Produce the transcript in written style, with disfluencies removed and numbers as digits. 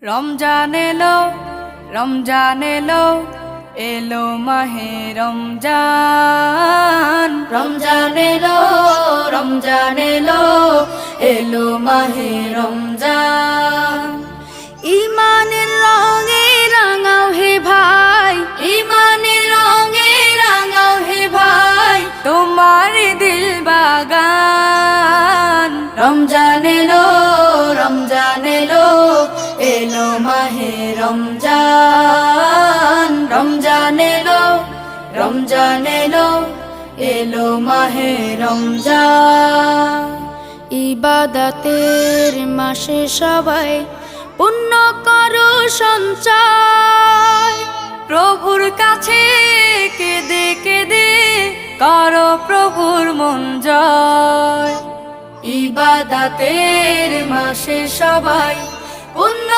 রমজান এলো, রমজান এলো, এলো মাহে রমজান। রমজান এলো, রমজান এলো, এলো মাহে রমজান। ইমানের রঙে রাঙাও হে ভাই, ইমানের রঙে রাঙাও হে ভাই, তোমার দিল বাগান। রমজান এলো, রমজান এলো, এলো মাহে রমজান। রমজান এলো, রমজান এলো, এলো মাহে রমজান। ইবাদতের মাসে সবাই পুণ্য করো সঞ্চয়, প্রভুর কাছে কেঁদে কেঁদে করো প্রভুর মন জয়। ইবাদতের মাসে সবাই পুণ্য